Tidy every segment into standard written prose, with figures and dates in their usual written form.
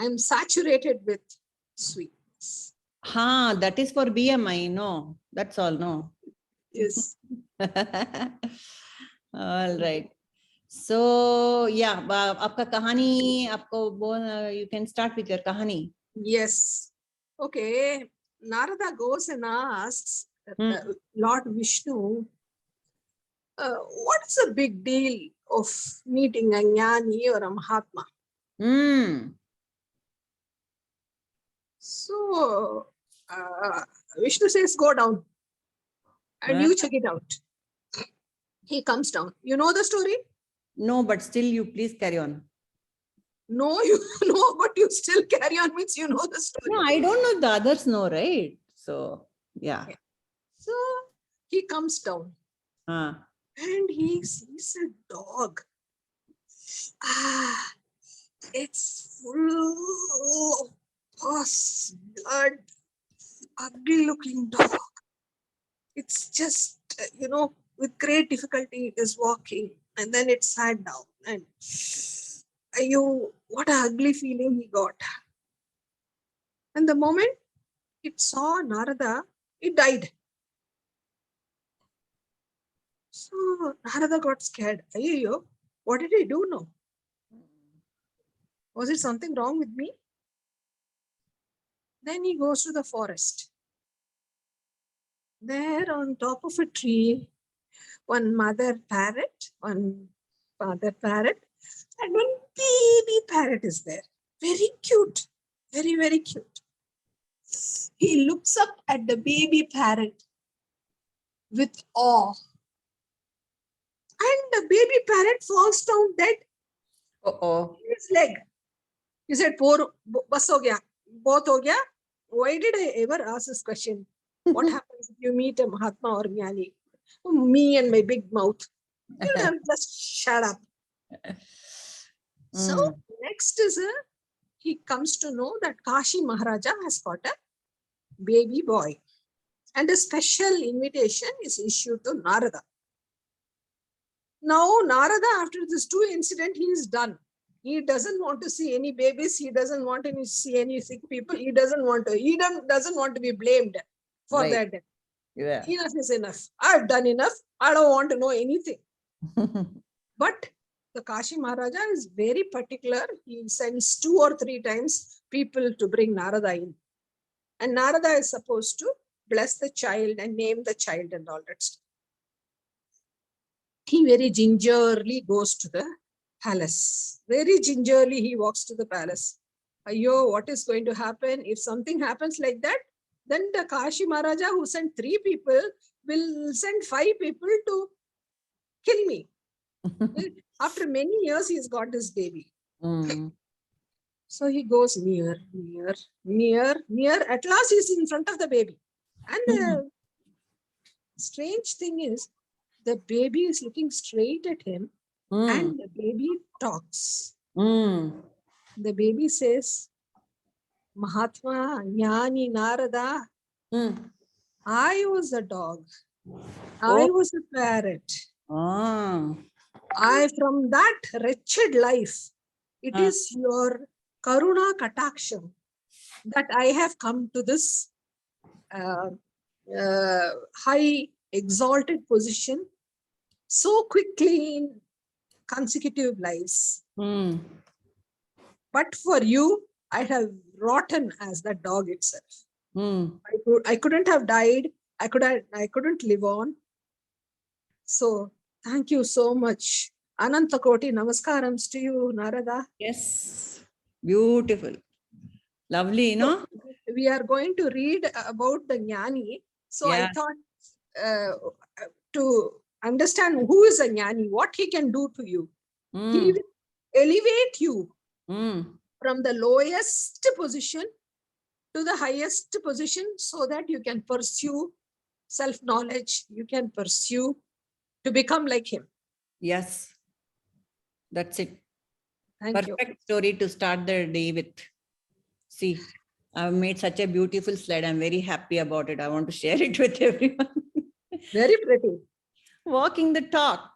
I'm saturated with sweetness. That is for BMI, no. That's all, no. Yes. All right. So, yeah, आपका कहानी आपको बोल, you can start with your कहानी. Yes. Okay. Narada goes and asks Lord Vishnu, what is the big deal of meeting a jnani or a Mahatma? So Vishnu says, go down and you check it out. He comes down. You know the story? No, but still you please carry on. No, you know, but you still carry on means you know the story. No, I don't know if the others know, right? So, yeah. Okay. So he comes down and he sees a dog. It's full of pus, blood, ugly looking dog. It's just, with great difficulty it is walking, and then it sat down, and what an ugly feeling he got. And the moment it saw Narada, it died. So Narada got scared. Ayyo, what did I do now? Was it something wrong with me? Then he goes to the forest. There on top of a tree, one mother parrot, one father parrot, and one baby parrot is there. Very cute. Very, very cute. He looks up at the baby parrot with awe. And the baby parrot falls down dead. His leg. He said, poor, bas ho gaya, bahut ho gaya. Why did I ever ask this question? What happens if you meet a Mahatma or Jnani? Me and my big mouth. Just shut up. So next is he comes to know that Kashi Maharaja has got a baby boy. And a special invitation is issued to Narada. Now, Narada, after this two incident, he is done. He doesn't want to see any babies. He doesn't want to see any sick people. He doesn't want to be blamed for that. Yeah. Enough is enough. I've done enough. I don't want to know anything. But the Kashi Maharaja is very particular. He sends 2 or 3 times people to bring Narada in. And Narada is supposed to bless the child and name the child and all that stuff. He very gingerly goes to the palace. Very gingerly he walks to the palace. Ayyo, what is going to happen? If something happens like that, then the Kashi Maharaja who sent 3 people will send 5 people to kill me. After many years, he's got this baby. So he goes near. At last, he's in front of the baby. And the strange thing is, the baby is looking straight at him and the baby talks. The baby says, Mahatma, Jnani, Narada, I was a dog. I was a parrot. From that wretched life, it is your Karuna Kataksham that I have come to this high exalted position so quickly in consecutive lives. But for you, I have rotten as the dog itself. I couldn't have died. I couldn't live on. So thank you so much. Ananta Koti Namaskarams to you, Narada. Yes. Beautiful. Lovely, no? We are going to read about the Jnani. So I thought to understand who is a Jnani, what he can do to you. He will elevate you from the lowest position to the highest position so that you can pursue self-knowledge. You can pursue to become like him. Yes. That's it. Thank you. Perfect story to start the day with. See, I've made such a beautiful slide. I'm very happy about it. I want to share it with everyone. Very pretty. Walking the talk.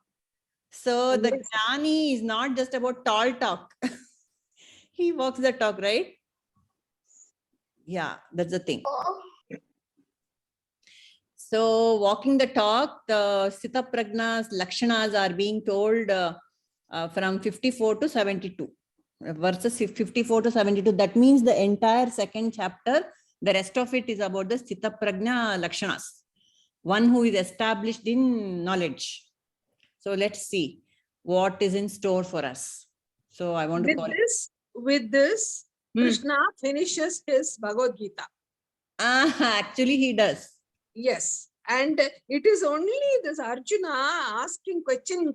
So the Jnani is not just about tall talk. He walks the talk, right? Yeah, that's the thing. So walking the talk, the Sita Prajna's Lakshanas are being told from 54 to 72. Verses 54 to 72. That means the entire second chapter, the rest of it is about the Sita Prajna Lakshanas. One who is established in knowledge. So let's see what is in store for us. So I want to call with this, Krishna finishes his Bhagavad Gita. Actually, he does. Yes. And it is only this Arjuna asking question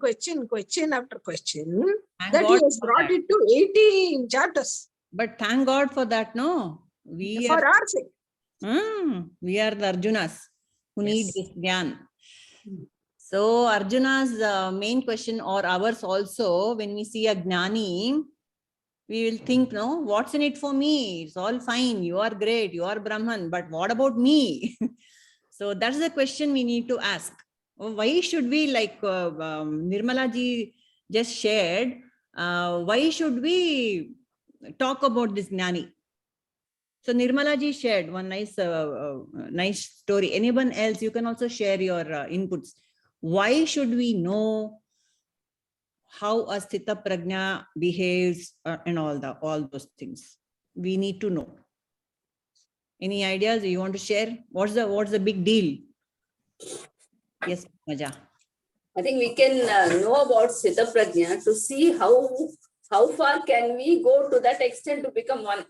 after question that he has brought it to 18 chapters. But thank God for that, no? For our sake. We are the Arjunas who need this Gyan. So Arjuna's main question, or ours also, when we see a Gnani, we will think, no, what's in it for me? It's all fine. You are great. You are Brahman. But what about me? So that's the question we need to ask. Why should we, like Nirmala ji just shared, why should we talk about this Gnani? So Nirmala ji shared one nice story. Anyone else, you can also share your inputs. Why should we know how a Sthita Prajna behaves and all those things? We need to know. Any ideas you want to share? What's the big deal? Yes, Maja. I think we can know about Sthita Prajna to see how far can we go to that extent to become one.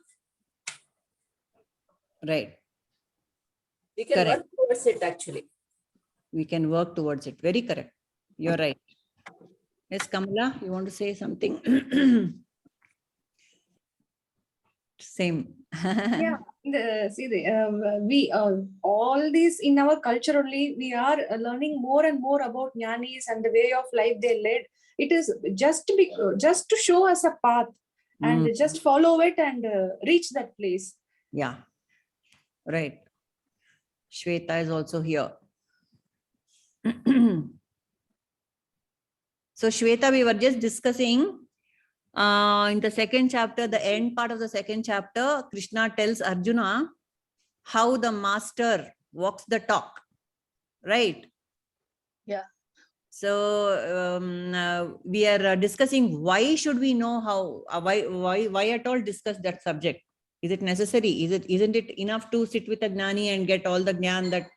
Right. We can work towards it actually. We can work towards it. Very correct. You're right. Yes, Kamala, you want to say something? Same. Yeah, we all these in our culture only, we are learning more and more about jnanis and the way of life they led. It is just to show us a path and just follow it and reach that place. Yeah, right. Shweta is also here. So Shweta, we were just discussing in the second chapter, the end part of the second chapter, Krishna tells Arjuna how the master walks the talk, right? Yeah. So we are discussing why should we know how, why at all discuss that subject? Is it necessary? Isn't it enough to sit with a Gnani and get all the Gyan that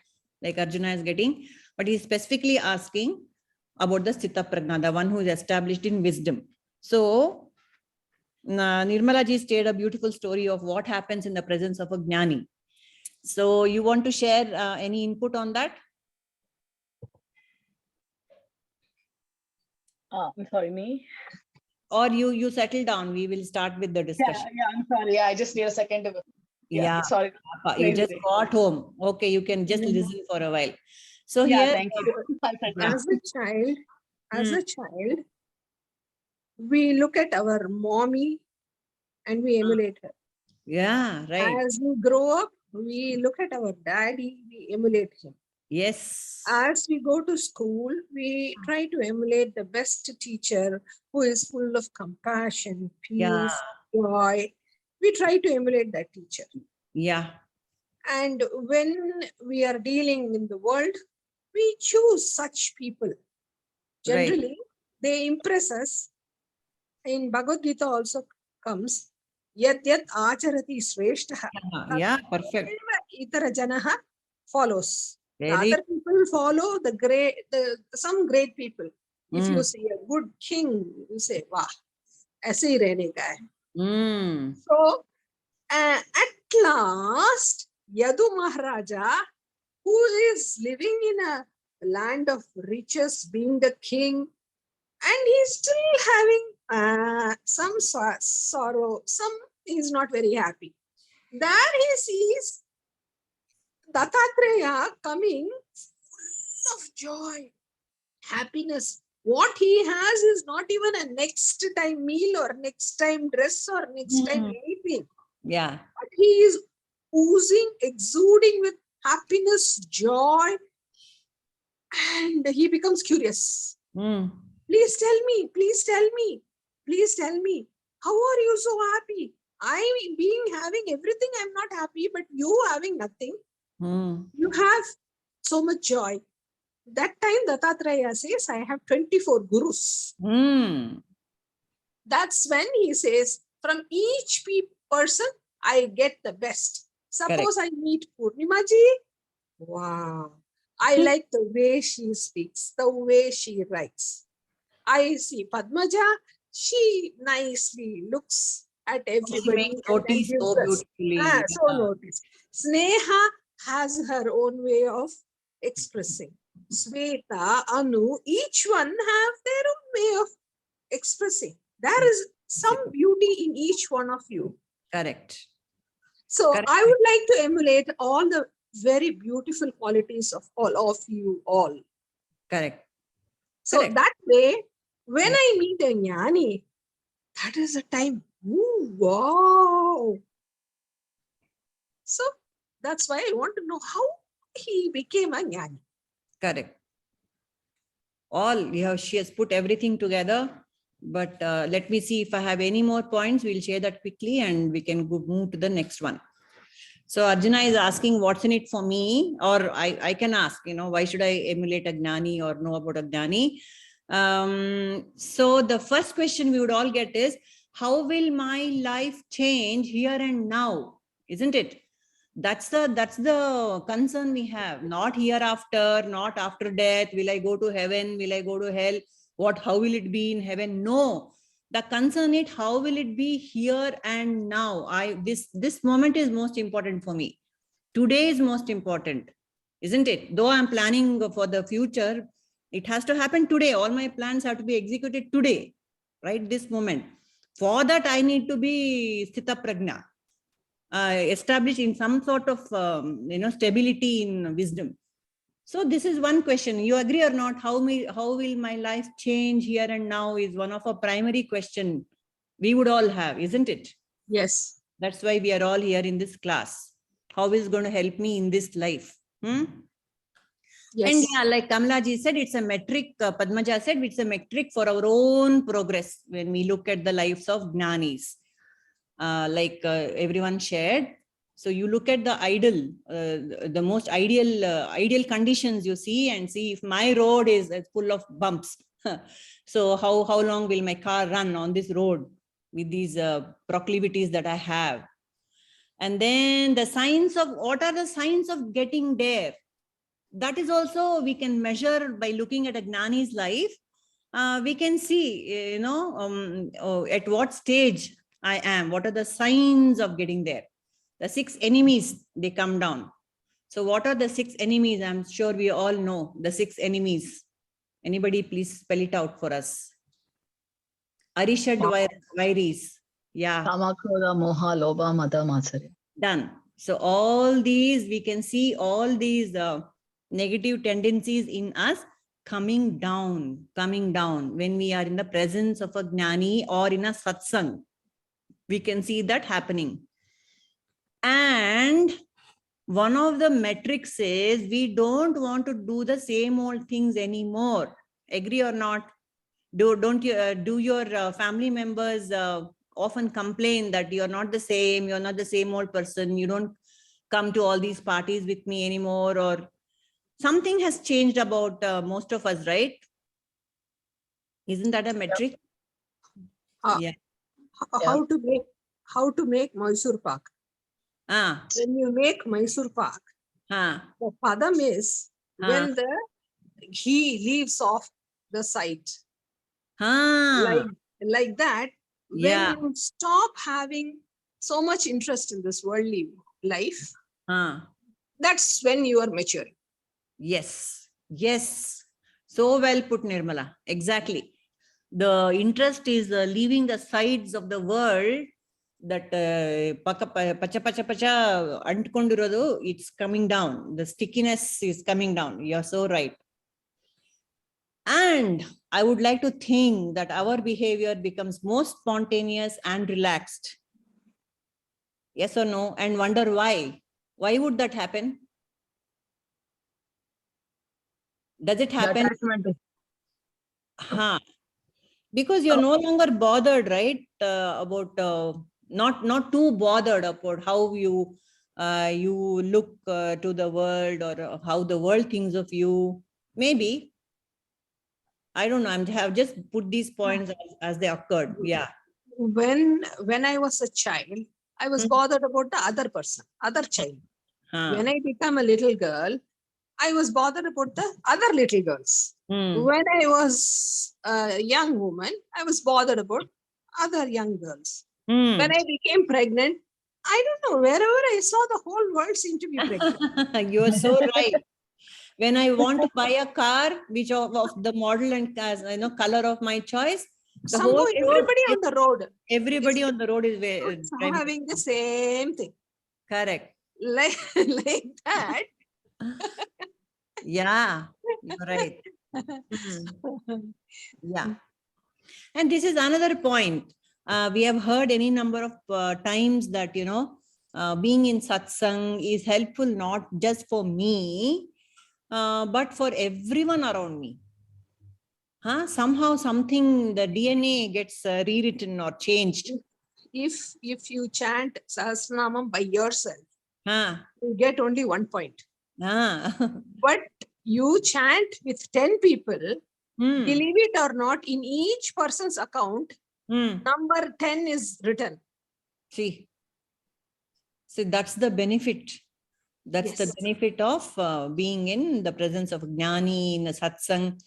like Arjuna is getting? But he's specifically asking about the Sthita Prajna, the one who is established in wisdom. So Nirmala ji stated a beautiful story of what happens in the presence of a Gnani. So you want to share any input on that? I'm sorry, me? Or you settle down. We will start with the discussion. Yeah, I'm sorry. I just need a second to... Yeah, sorry. You just got home. Okay, you can just listen for a while. So yeah, here, thank you. As a child, we look at our mommy and we emulate her. Yeah, right. As we grow up, we look at our daddy, we emulate him. Yes. As we go to school, we try to emulate the best teacher who is full of compassion, peace, joy. We try to emulate that teacher. Yeah. And when we are dealing in the world, we choose such people. Generally, they impress us. In Bhagavad Gita also comes, yat acharati shreshtaha. Yeah, perfect. Itara janaha follows. The Very. other people follow some great people. If you see a good king, you say, wow, aise hi rehne ka hai. So, at last, Yadu Maharaja, who is living in a land of riches, being the king, and he's still having some sorrow, he's not very happy. There he sees Dattatreya coming full of joy, happiness. What he has is not even a next time meal or next time dress or next time anything. Yeah. But he is oozing, exuding with happiness, joy, and he becomes curious. Please tell me, please tell me, please tell me. How are you so happy? I being having everything, I'm not happy, but you having nothing, you have so much joy. That time Dattatreya says, I have 24 gurus. That's when he says, from each person, I get the best. Suppose I meet Purnimaji. Wow. I like the way she speaks, the way she writes. I see Padmaja, she nicely looks at everybody and then Notice gives so us. beautifully. So notice. Sneha has her own way of expressing. Sweta, Anu, each one have their own way of expressing. There is some beauty in each one of you. Correct. So Correct. I would like to emulate all the very beautiful qualities of all of you all. Correct. So Correct. that way, when I meet a jnani, that is a time. Ooh, wow. So that's why I want to know how he became a jnani. Correct. She has put everything together. But let me see if I have any more points. We'll share that quickly and we can move to the next one. So Arjuna is asking what's in it for me, or I can ask, why should I emulate a Gnani or know about a Gnani? So the first question we would all get is, how will my life change here and now? Isn't it? That's the concern we have. Not hereafter, not after death. Will I go to heaven? Will I go to hell? How will it be in heaven? No. The concern is how will it be here and now. This moment is most important for me. Today is most important, isn't it? Though I'm planning for the future, it has to happen today. All my plans have to be executed today, right? This moment. For that, I need to be sthita prajna, established in some sort of stability in wisdom. So this is one question. You agree or not? How will my life change here and now is one of a primary question we would all have, isn't it? Yes. That's why we are all here in this class. How is it going to help me in this life? Yes. And yeah, like Kamlaji said, it's a metric. Padmaja said it's a metric for our own progress when we look at the lives of Jnanis. Everyone shared. So you look at the ideal, the most ideal conditions you see, and see if my road is full of bumps. So how long will my car run on this road with these proclivities that I have? And then what are the signs of getting there? That is also we can measure by looking at a Gnani's life. We can see, at what stage I am. What are the signs of getting there? The 6 enemies, they come down. So what are the 6 enemies? I'm sure we all know the 6 enemies. Anybody please spell it out for us. Arishad Vairis. Yeah. Kama, Krodha, Moha, Lobha, Mada, Matsarya. Done. So all these, we can see all these negative tendencies in us coming down when we are in the presence of a Gnani or in a satsang. We can see that happening. And one of the metrics is we don't want to do the same old things anymore. Agree or not? Do your family members often complain that you're not the same old person, you don't come to all these parties with me anymore, or something has changed about most of us, right? Isn't that a metric? Yeah. How to make Mysore Pak? When you make Mysore Pak, the padam is when the ghee leaves off the side. Like that, when you stop having so much interest in this worldly life, that's when you are mature. Yes. So well put, Nirmala. Exactly. The interest is leaving the sides of the world, that pacha antkondirodu, it's coming down. The stickiness is coming down. You're so right. And I would like to think that our behavior becomes more spontaneous and relaxed. Yes or no? And wonder why. Why would that happen? Does it happen? Because you're no longer bothered, right? About not too bothered about how you look to the world, or how the world thinks of you. Maybe, I don't know. Have just put these points as they occurred. Yeah. When I was a child, I was bothered about the other person, other child. When I became a little girl, I was bothered about the other little girls. When I was a young woman, I was bothered about other young girls. When I became pregnant, I don't know, wherever I saw, the whole world seemed to be pregnant. You are so right. When I want to buy a car, which of the model and color of my choice, the Somehow whole everybody on the road everybody is on the road is having the same thing. correct. Like that. Yeah, you're right. Yeah. And this is another point. We have heard any number of times that, being in satsang is helpful not just for me, but for everyone around me. Somehow something, the DNA gets rewritten or changed. If you chant Sahasranamam by yourself, you get only 1 point. But you chant with 10 people, believe it or not, in each person's account, number 10 is written. See, that's the benefit. That's the benefit of being in the presence of Jnani, in a satsang.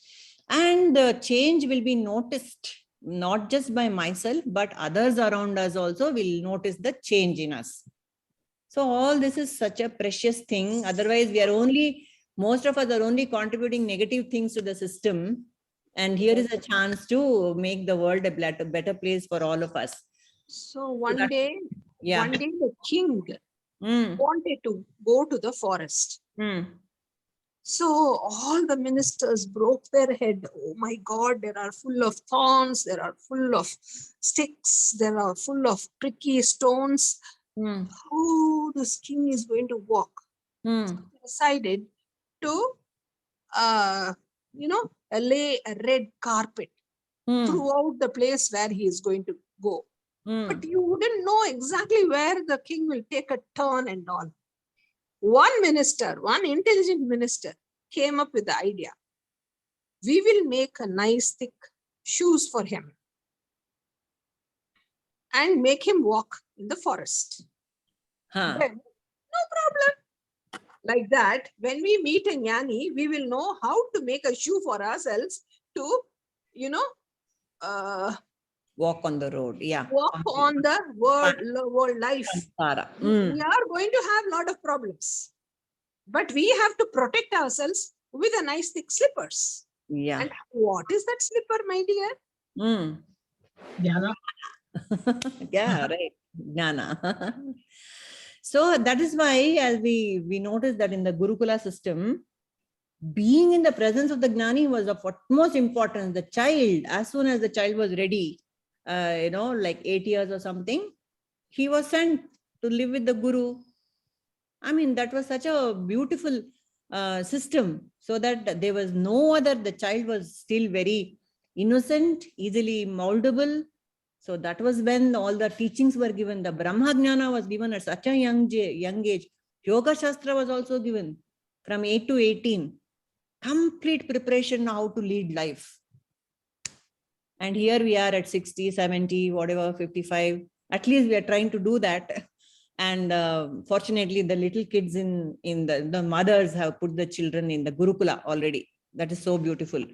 And the change will be noticed, not just by myself, but others around us also will notice the change in us. So all this is such a precious thing. Otherwise, most of us are only contributing negative things to the system. And here is a chance to make the world a better place for all of us. So one day the king wanted to go to the forest. So all the ministers broke their head. Oh my God, there are full of thorns, there are full of sticks, there are full of pricky stones. How this king is going to walk? So they decided to, lay a red carpet throughout the place where he is going to go. But you wouldn't know exactly where the king will take a turn and all. One intelligent minister came up with the idea. We will make a nice thick shoes for him and make him walk in the forest. Then, no problem. Like that, when we meet a jnani, we will know how to make a shoe for ourselves to, walk on the road. Yeah. Walk on the world life. We are going to have a lot of problems. But we have to protect ourselves with a nice thick slippers. Yeah. And what is that slipper, my dear? Jnana. Yeah, right. Jnana. So that is why, as we notice that in the Gurukula system, being in the presence of the Jnani was of utmost importance. The child, as soon as the child was ready, like 8 years or something, he was sent to live with the Guru. I mean, that was such a beautiful system, so that there was no other, the child was still very innocent, easily moldable. So that was when all the teachings were given. The Brahma Jnana was given at such a young age. Yoga Shastra was also given from 8 to 18. Complete preparation how to lead life. And here we are at 60, 70, whatever, 55. At least we are trying to do that. And fortunately, the little kids in the mothers have put the children in the Gurukula already. That is so beautiful.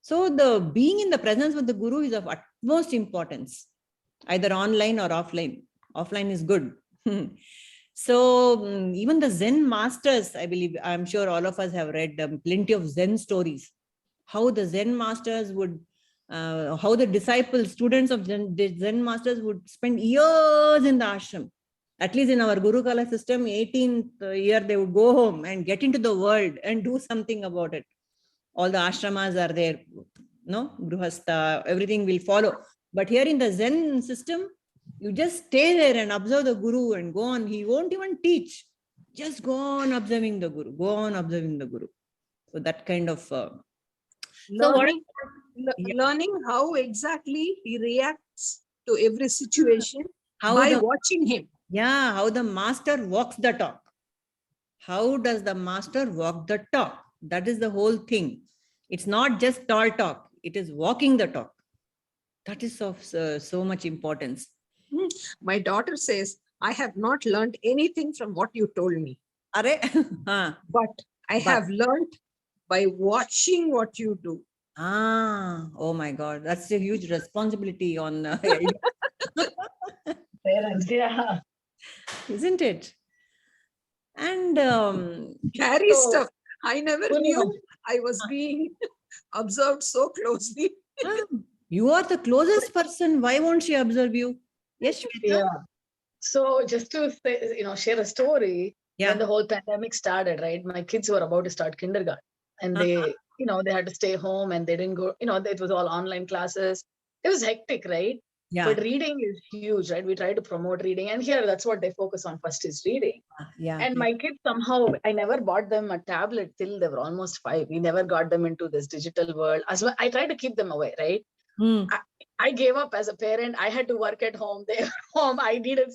So the being in the presence of the Guru is of utmost importance, either online or offline. Offline is good. So even the Zen masters, I believe, I'm sure all of us have read plenty of Zen stories. How the Zen masters would, how the disciples, students of the Zen masters would spend years in the ashram. At least in our Gurukula system, 18th year, they would go home and get into the world and do something about it. All the ashramas are there, no? Gruhastha, everything will follow. But here in the Zen system, you just stay there and observe the Guru and go on. He won't even teach. Just go on observing the Guru. Go on observing the Guru. So that kind of... Learning, Yeah. Learning how exactly he reacts to every situation How by the watching him. Yeah, how the master walks the talk. How does the master walk the talk? That is the whole thing. It's not just tall talk, it is walking the talk. That is of so much importance. Hmm. My daughter says, I have not learned anything from what you told me, Are? Ah, but I but have learned by watching what you do. oh my God, that's a huge responsibility on Parents, yeah. isn't it? And Carry So, stuff. I never knew I was being observed so closely. ah, you are the closest person. Why won't she observe you? Yes, Shweta? yeah. So just to say, share a story, when Yeah. the whole pandemic started, right? My kids were about to start kindergarten, and Uh-huh. they had to stay home, and they didn't go. It was all online classes. It was hectic, right? Yeah. But reading is huge, right? We try to promote reading, and here that's what they focus on first is reading. Yeah. And my kids somehow, I never bought them a tablet till they were almost 5. We never got them into this digital world. As well, I try to keep them away, right? Hmm. I gave up as a parent. I had to work at home. They were home. I needed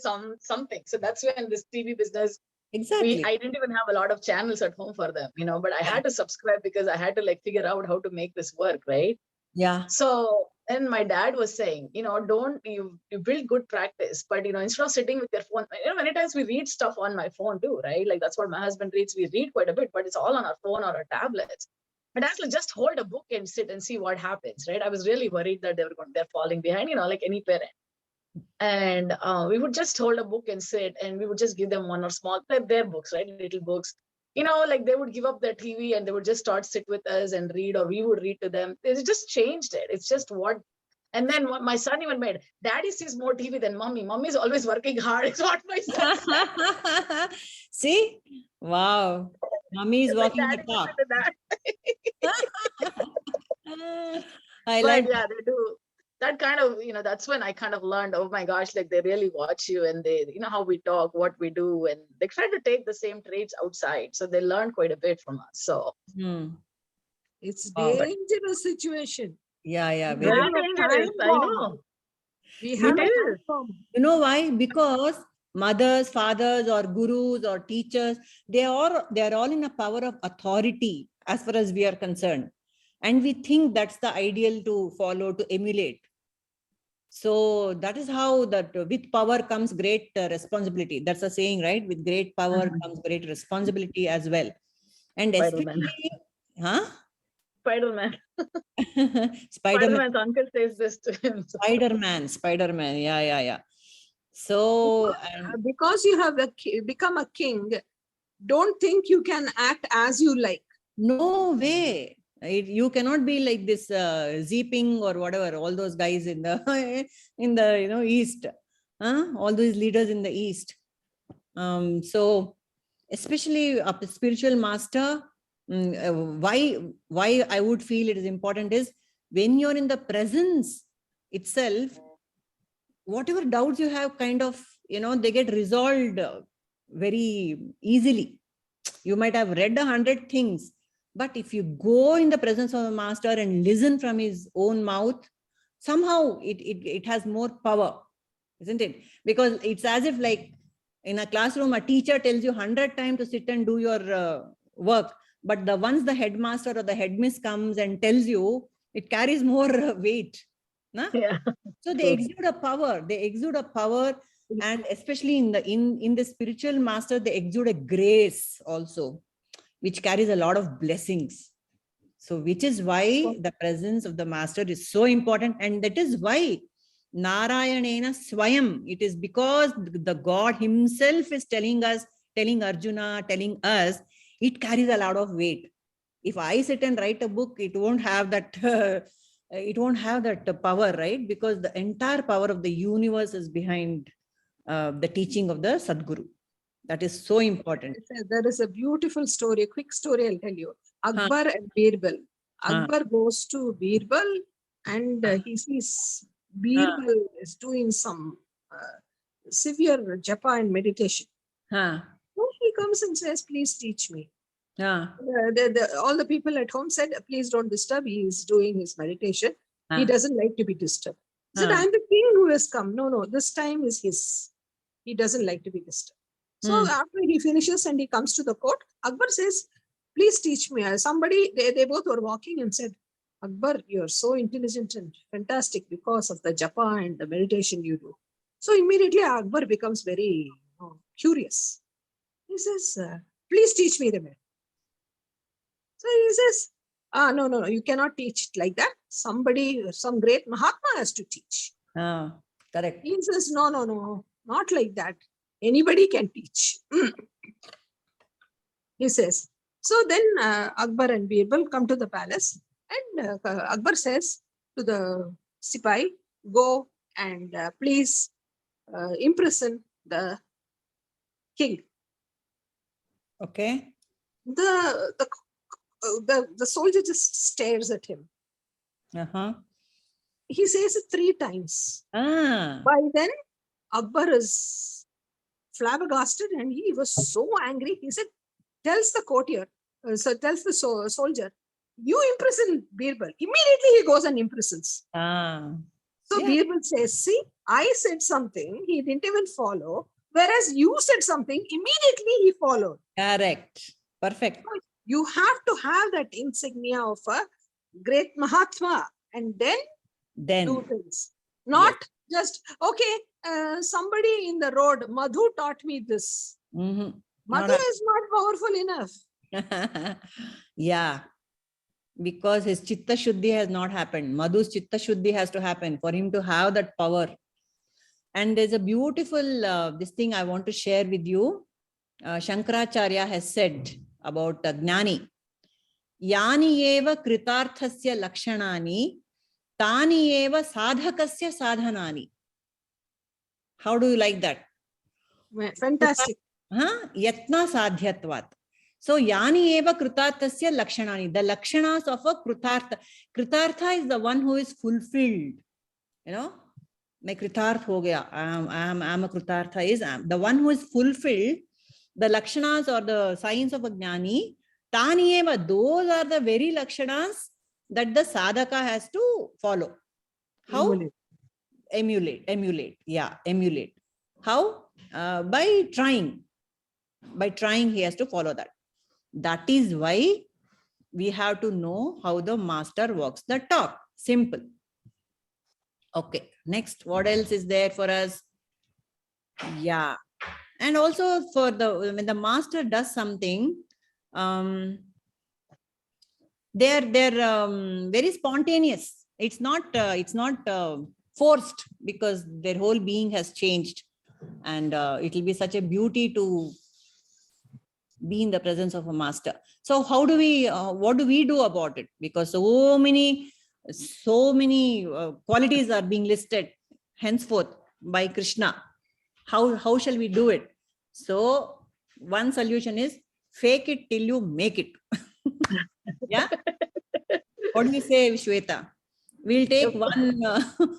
something. So that's when this TV business. Exactly. I didn't even have a lot of channels at home for them, but I had to subscribe because I had to figure out how to make this work, right? Yeah. So then my dad was saying, don't you build good practice, but instead of sitting with your phone, many times we read stuff on my phone too, right? Like that's what my husband reads. We read quite a bit, but it's all on our phone or our tablets. But actually just hold a book and sit and see what happens, right? I was really worried that they're falling behind, like any parent. And we would just hold a book and sit, and we would just give them one or small, their books, right? Little books. Like they would give up their TV and they would just sit with us and read, or we would read to them. They just changed it. It's just what. And then what my son even made, daddy sees more TV than mommy. Mommy is always working hard, is what my son said. See? Wow. Mommy is Like walking the daddy talk. listen to that. I But like yeah, they do. That kind of, that's when I kind of learned, oh my gosh, like they really watch you, and they, how we talk, what we do, and they try to take the same traits outside. So they learn quite a bit from us. So Hmm. It's Wow. dangerous situation. Yeah, yeah. We Very. have very a dangerous. time I bomb. know. We You have It a know, time is. bomb. you know why? Because mothers, fathers, or gurus or teachers, they are all in a power of authority as far as we are concerned. And we think that's the ideal to follow, to emulate. So that is how that with power comes great responsibility. That's a saying, right? With great power comes great responsibility as well. And Spider-Man. especially, huh? Spider-Man. Spider-Man, Spider-Man's uncle says this to him. So. Spider-Man. Yeah, yeah, yeah. So, Because you have become a king, don't think you can act as you like. no way. You cannot be like this Zeeping or whatever, all those guys in the in the East. All those leaders in the East. So especially a spiritual master, why I would feel it is important is when you're in the presence itself, whatever doubts you have kind of, they get resolved very easily. You might have read 100 things, but if you go in the presence of a master and listen from his own mouth, somehow it has more power, isn't it? Because it's as if like in a classroom, a teacher tells you 100 times to sit and do your work, but once the headmaster or the headmiss comes and tells you, it carries more weight. Na? Yeah. So they True. exude a power. They exude a power, and especially in the spiritual master, they exude a grace also, which carries a lot of blessings. So, which is why the presence of the master is so important, and that is why Narayanena Swayam. It is because the God Himself is telling us, telling Arjuna, telling us. It carries a lot of weight. If I sit and write a book, it won't have that. It won't have that power, right? Because the entire power of the universe is behind the teaching of the Sadguru. That is so important. There is a beautiful story, a quick story I'll tell you. Akbar and Birbal. Akbar goes to Birbal and he sees Birbal is doing some severe japa and meditation. So he comes and says, please teach me. Yeah. All the people at home said, please don't disturb. He is doing his meditation. He Ah. doesn't like to be disturbed. He said, Ah. I'm the king who has come. No, no, this time is his. He doesn't like to be disturbed. So after he finishes and he comes to the court, Akbar says, please teach me. Somebody, they both were walking and said, Akbar, you're so intelligent and fantastic because of the japa and the meditation you do. So immediately Akbar becomes very curious. He says, please teach me the meditation. So he says, no, no, no, you cannot teach it like that. Somebody, some great Mahatma has to teach. Correct. He says, no, no, no, not like that. Anybody can teach. He says. So then Akbar and Birbal come to the palace, and Akbar says to the Sipai, go and please imprison the king. Okay. The soldier just stares at him. He says it 3 times. By then, Akbar is flabbergasted and he was so angry. He said, tells the courtier, tells the soldier, you imprison Birbal. Immediately he goes and imprisons. So Yeah. Birbal says, see, I said something, he didn't even follow. Whereas you said something, immediately he followed. Correct. Perfect. You have to have that insignia of a great Mahatma and then do things. Not just, okay, somebody in the road, Madhu taught me this. Madhu is not powerful enough. Yeah. Because his chitta shuddhi has not happened. Madhu's chitta shuddhi has to happen for him to have that power. And there's a beautiful, this thing I want to share with you. Shankaracharya has said about Gnani. Yani eva kritarthasya lakshanani, tani eva sadhakasya sadhanani. How do you like that? Fantastic. Yatna sadhyatvat. So yani eva kritarthasya lakshanani. The lakshanas of a kritartha. Kritartha is the one who is fulfilled. You know, मैं कृतार्थ हो गया. I am a kritartha is the one who is fulfilled. The lakshanas or the signs of a gnani, tani eva, those are the very lakshanas that the sadhaka has to follow. How? Emulate. Yeah, emulate. How? By trying. By trying, he has to follow that. That is why we have to know how the master walks the talk. Simple. Okay, next, what else is there for us? Yeah. And also for when the master does something, they're very spontaneous. It's not forced, because their whole being has changed, and it will be such a beauty to be in the presence of a master. So how do we what do we do about it? Because so many qualities are being listed henceforth by Krishna. How shall we do it? So one solution is fake it till you make it. Yeah. What do you say, Shweta? We'll take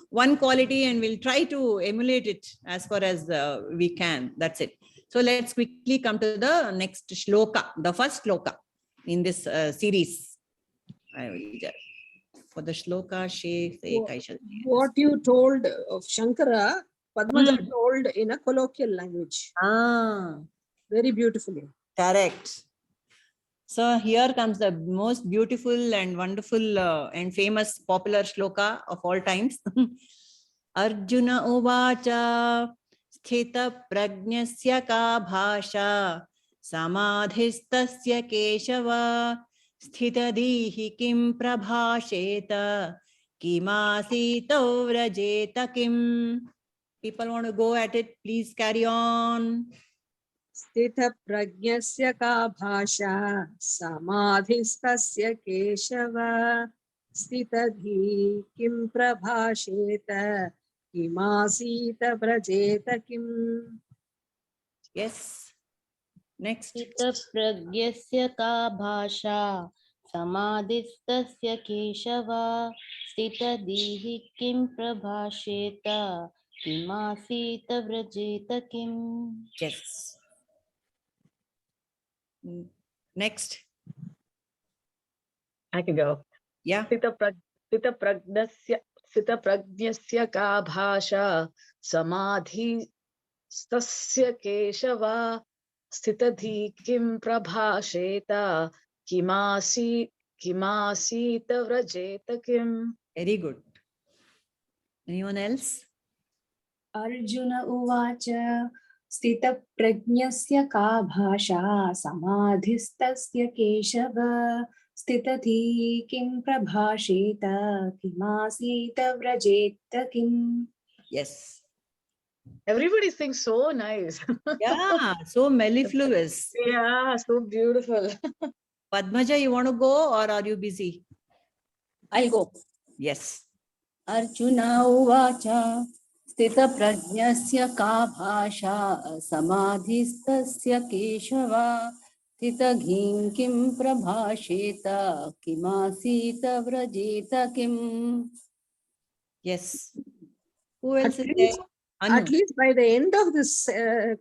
one quality and we'll try to emulate it as far as we can. That's it. So let's quickly come to the next shloka, the first shloka in this series. I will for the shloka, what you told of Shankara, Padmaja told in a colloquial language. Very beautifully. Correct. So here comes the most beautiful and wonderful and famous popular shloka of all times. Arjuna uvacha sthita prajnasya ka bhasha samadhistasya keshava sthita dihi kim prabhasheta kimasita vrajeta kim. People want to go at it, please carry on. Sthita prajnasya ka bhasha samadhistasya keshava sthita dhi kim prabhasheta kimasita vrajeta kim. Yes. Next. स्थितप्रज्ञस्य का भाषा समाधिस्तस्य केशव स्थितधीः किं प्रभाषेत किमासीत व्रजेत किम्. Yes. Next. I can go. Yeah. स्थितप्रज्ञस्य का भाषा समाधिस्तस्य केशव स्थितधि किं प्रभाषेत किमासीत व्रजेत किम्. Very good. Anyone else? Arjuna uvacha स्थितप्रज्ञस्य का भाषा समाधिस्तस्य केशव स्थितधि किं प्रभाषेत किमासीत व्रजेत किम्. Yes. Everybody sings so nice. Yeah, so mellifluous. Yeah, so beautiful. Padmaja, you want to go or are you busy? I'll go. Yes. Arjuna uvacha स्थितप्रज्ञस्य का भाषा समाधिस्तस्य केशव स्थितघीं किं प्रभाषेत किमासीत व्रजेत किम्. Yes. Who else At is there? least, Anu. at least by the end of this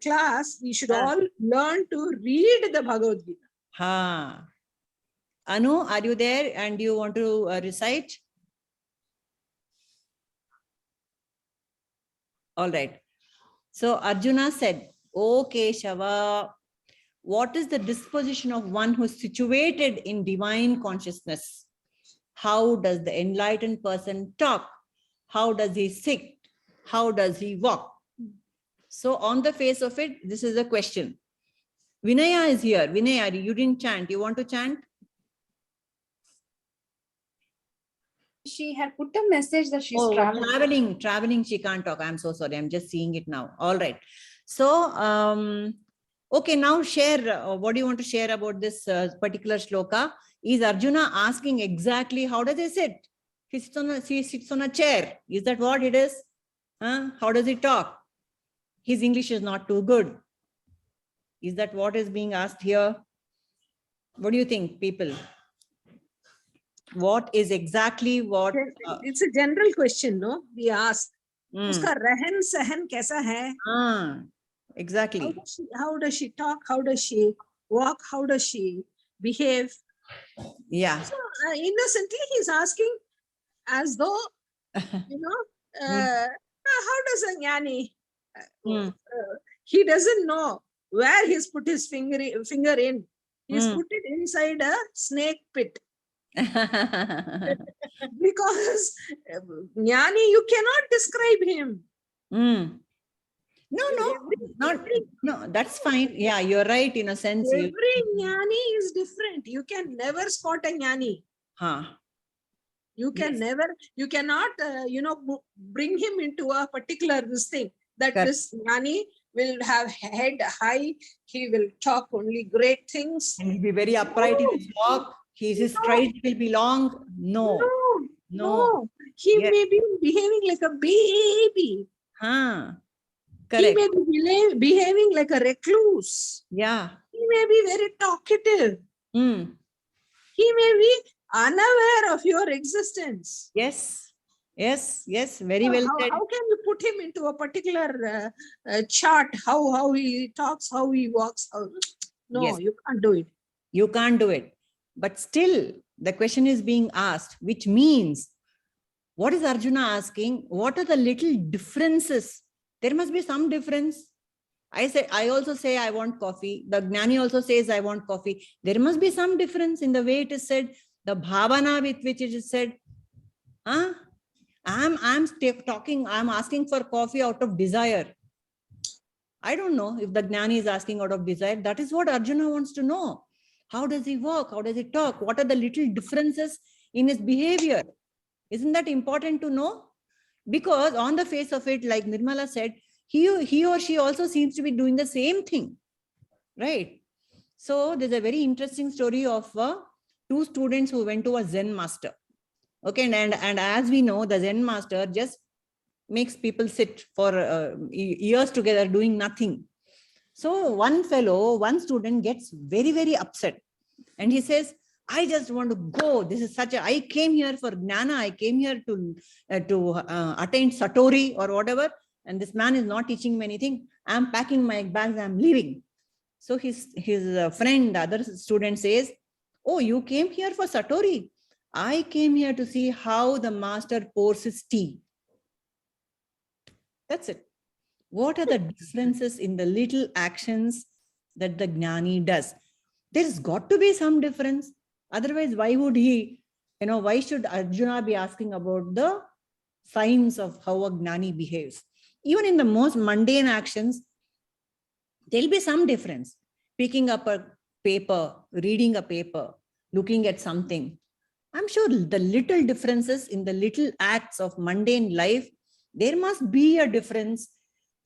class, we should all learn to read the Bhagavad Gita. Ha. Anu, are you there and you want to recite? All right. So Arjuna said, O Keshava, what is the disposition of one who is situated in divine consciousness? How does the enlightened person talk? How does he sit? How does he walk? So on the face of it, this is a question. Vinaya is here. Vinaya, you didn't chant. You want to chant? She had put a message that she's Oh, traveling. traveling, she can't talk. I'm so sorry. I'm just seeing it now. All right. So, okay, now share. What do you want to share about this particular shloka? Is Arjuna asking exactly how does he sit? He sits on a chair. Is that what it is? How does he talk? His English is not too good. Is that what is being asked here? What do you think, people? What is exactly what? It's a general question, no? We ask. Hmm. Uska rehan sahan kaisa hai? Exactly. How does she talk? How does she walk? How does she behave? Yeah. So innocently, he's asking as though, you know, how does a jnani? He doesn't know where he's put his finger in. He's put it inside a snake pit. Because jnani, you cannot describe him. No, that's fine. Yeah, you're right in a sense. Every jnani is different. You can never spot a jnani. You can never, you cannot, bring him into a particular this thing that this jnani will have head high. He will talk only great things. And he'll be very upright in his walk. His stride will be long. No. He may be behaving like a baby. Correct. He may be behaving like a recluse. Yeah. He may be very talkative. He may be unaware of your existence. Yes. Very well said. How can you put him into a particular chart? How he talks, how he walks? You can't do it. You can't do it. But still, the question is being asked, which means, what is Arjuna asking? What are the little differences? There must be some difference. I also say I want coffee. The Jnani also says I want coffee. There must be some difference in the way it is said, the bhavana with which it is said. I'm asking for coffee out of desire. I don't know if the Jnani is asking out of desire. That is what Arjuna wants to know. How does he walk? How does he talk? What are the little differences in his behavior? Isn't that important to know? Because on the face of it, like Nirmala said, he or she also seems to be doing the same thing, right? So there's a very interesting story of two students who went to a Zen master. Okay, and as we know, the Zen master just makes people sit for years together doing nothing. So one student gets very, very upset, and he says, I just want to go. This is I came here for jnana. I came here to attain satori or whatever. And this man is not teaching me anything. I'm packing my bags. I'm leaving. So his friend, the other student says, oh, you came here for satori. I came here to see how the master pours his tea. That's it. What are the differences in the little actions that the Jnani does? There's got to be some difference. Otherwise, why would he, why should Arjuna be asking about the signs of how a Jnani behaves? Even in the most mundane actions, there'll be some difference. Picking up a paper, reading a paper, looking at something. I'm sure the little differences in the little acts of mundane life, there must be a difference.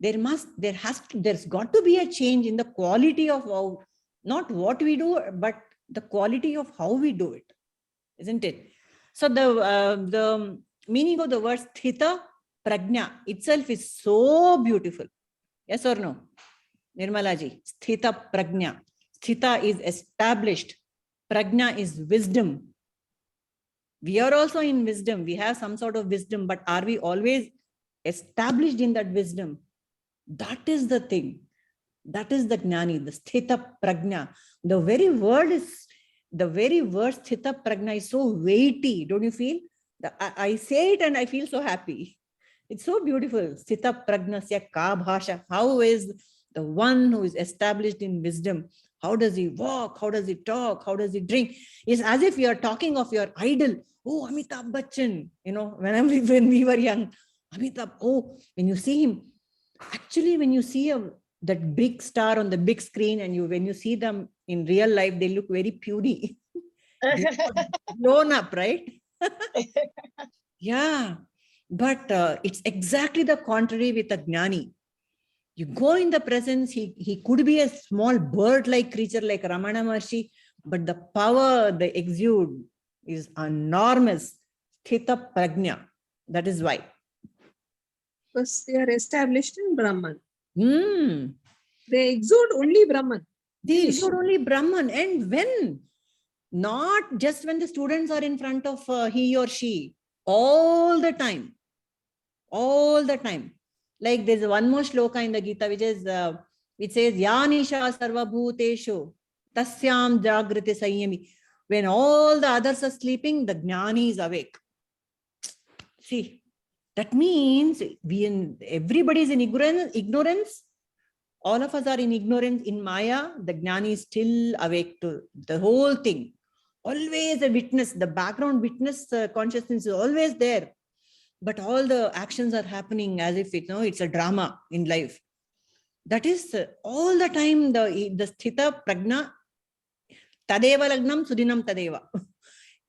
There's got to be a change in the quality of how, not what we do, but the quality of how we do it, isn't it? So the meaning of the word sthita prajna itself is so beautiful. Yes or no? Nirmala ji, sthita prajna. Sthita is established. Prajna is wisdom. We are also in wisdom. We have some sort of wisdom, but are we always established in that wisdom? That is the thing. That is the Jnani, the sthita prajna. The very word sthita prajna is so weighty. Don't you feel? I say it and I feel so happy. It's so beautiful. Sthita prajnasya ka bhasha. How is the one who is established in wisdom? How does he walk? How does he talk? How does he drink? It's as if you are talking of your idol. Oh, Amitabh Bachchan. When we were young, Amitabh. Oh, when you see him, actually, when you see that big star on the big screen, and when you see them in real life, they look very puny. Grown up, right? Yeah. But it's exactly the contrary with a Jnani. You go in the presence, he could be a small bird-like creature like Ramana Maharshi, but the power they exude is enormous. Sthita prajna. That is why. Because they are established in Brahman. Hmm. They exude only Brahman. They exude only Brahman. And when? Not just when the students are in front of he or she. All the time. All the time. Like there's one more shloka in the Gita which says Yanisha sarva bhuteshu tasyam jagriti sanyami. When all the others are sleeping, the Jnani is awake. See, that means everybody is in ignorance. All of us are in ignorance, in Maya. The Jnani is still awake to the whole thing. Always a witness. The background witness consciousness is always there. But all the actions are happening as if it's a drama in life. That is all the time the sthita prajna tadeva lagnam sudinam tadeva.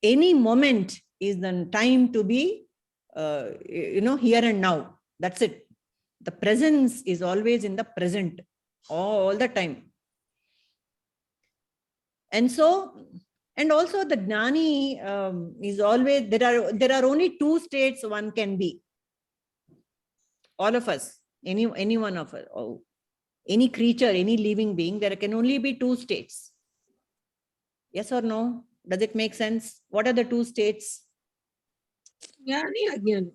Any moment is the time to be here and now. That's it. The presence is always in the present all the time. And also the Jnani is always, there are only two states one can be. All of us, any one of us, any creature, any living being, there can only be two states. Yes or no? Does it make sense? What are the two states? Jnani, Ajnani.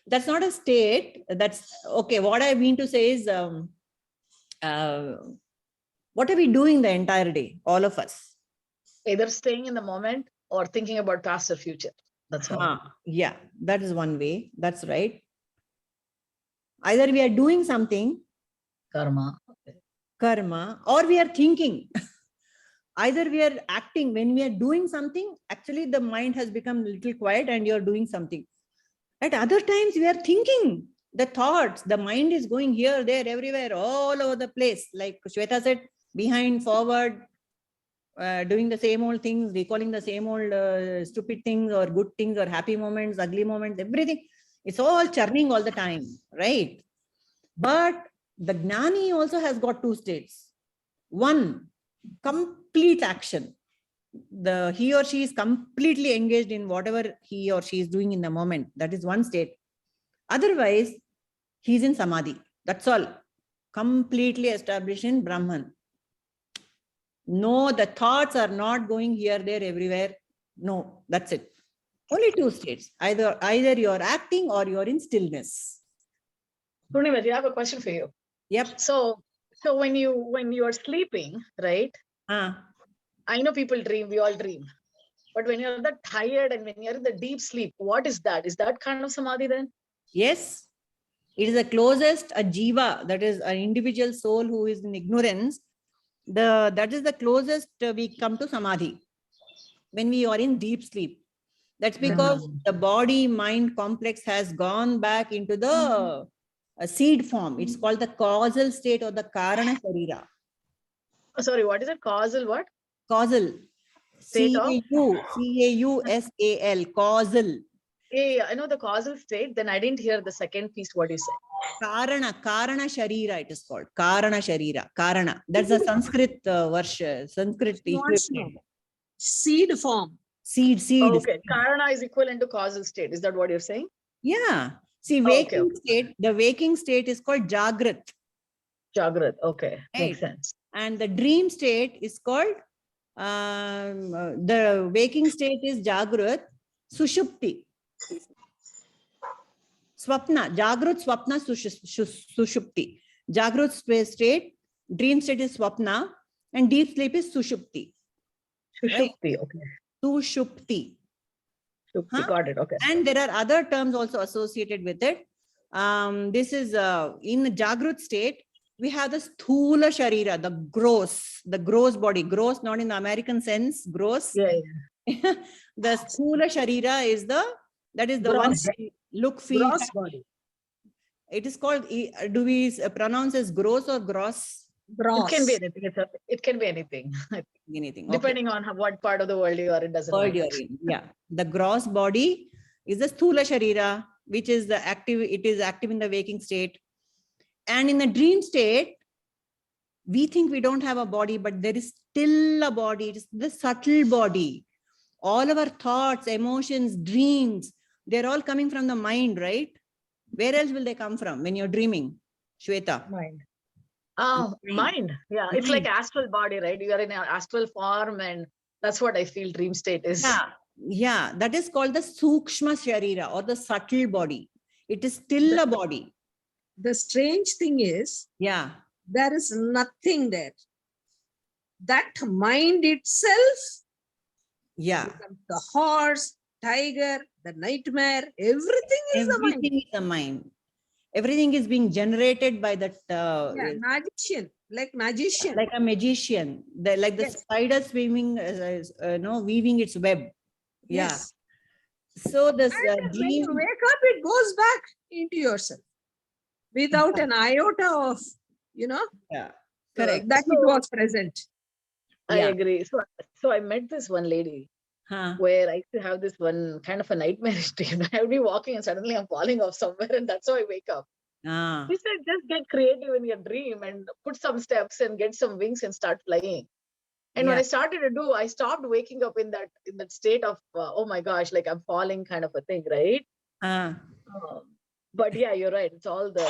That's not a state. That's okay. What I mean to say is, what are we doing the entire day? All of us. Either staying in the moment or thinking about past or future. That's all. Yeah, that is one way. That's right. Either we are doing something, Karma, or we are thinking. Either we are acting. When we are doing something, actually the mind has become a little quiet and you're doing something. At other times, we are thinking. The thoughts, the mind is going here, there, everywhere, all over the place. Like Shweta said, behind, forward, doing the same old things, recalling the same old stupid things or good things or happy moments, ugly moments, everything. It's all churning all the time, right? But the Jnani also has got two states. One, complete action. He or she is completely engaged in whatever he or she is doing in the moment. That is one state. Otherwise, he's in samadhi. That's all. Completely established in Brahman. No, the thoughts are not going here, there, everywhere. No, that's it. Only two states. Either you're acting or you're in stillness. Purnimati, I have a question for you. Yep. So when you are sleeping, right? I know people dream, we all dream. But when you're that tired and when you're in the deep sleep, what is that? Is that kind of samadhi then? Yes. It is the closest a jiva, that is an individual soul who is in ignorance. That is the closest we come to samadhi when we are in deep sleep. That's because the body mind complex has gone back into the seed form. It's called the causal state or the karana sharira. Oh, sorry, what is it? Causal what? Causal. State of? Causal. Causal. Yeah, I know the causal state. Then I didn't hear the second piece, what you said. Karana sharira, it is called. Karana sharira. Karana. That's a Sanskrit version, Sanskrit He wants to know. equivalent. Seed form. Seed. Okay, karana is equivalent to causal state. Is that what you're saying? Yeah. See, Okay, waking state, the waking state is called Jagrat. Jagrat. Okay, Right. makes sense. And the dream state is called, the waking state is Jagrat, Sushupti. Swapna, Jagrat, Swapna, Sushupti. Jagrat state, dream state is Swapna, and deep sleep is Sushupti. Sushupti, okay. Sushupti. Sushupti, Huh? got it, okay. And there are other terms also associated with it. This is in the Jagrat state, we have the sthula sharira, the gross body. Gross, not in the American sense, gross. Yeah, yeah. The sthula sharira is the Gross. one look, feel. Gross body. It is called, do we pronounce as gross or gross? Gross. It can be anything. It can be anything. Anything. Depending on what part of the world you are, it doesn't World matter. you're in. Yeah. The gross body is the sthula sharira, which is the active, it is active in the waking state. And in the dream state, we think we don't have a body, but there is still a body. It is the subtle body. All of our thoughts, emotions, dreams, they're all coming from the mind, right? Where else will they come from when you're dreaming, Shweta? Mind. Oh, mind. Yeah, it's like astral body, right? You are in an astral form, and that's what I feel dream state is. Yeah, that is called the sukshma sharira or the subtle body. It is still a body. The strange thing is, Yeah. there is nothing there. That mind itself, Yeah. the horse, tiger, the nightmare, everything is the mind. Everything is the mind. Everything is being generated by that. Yeah, magician, like magician. Like a magician, like the Yes. spider swimming, weaving its web. Yeah. Yes. So this And when dream. you wake up, it goes back into yourself without an iota of, Yeah. Correct. that it was present. I Yeah. agree. So I met this one lady Huh. where I used to have this one kind of a nightmarish dream. I would be walking and suddenly I'm falling off somewhere, and that's how I wake up. Ah. She said, just get creative in your dream and put some steps and get some wings and start flying. And when Yeah. I started to do, I stopped waking up in that state of oh my gosh, like I'm falling kind of a thing, right? Ah. But yeah, you're right. It's all the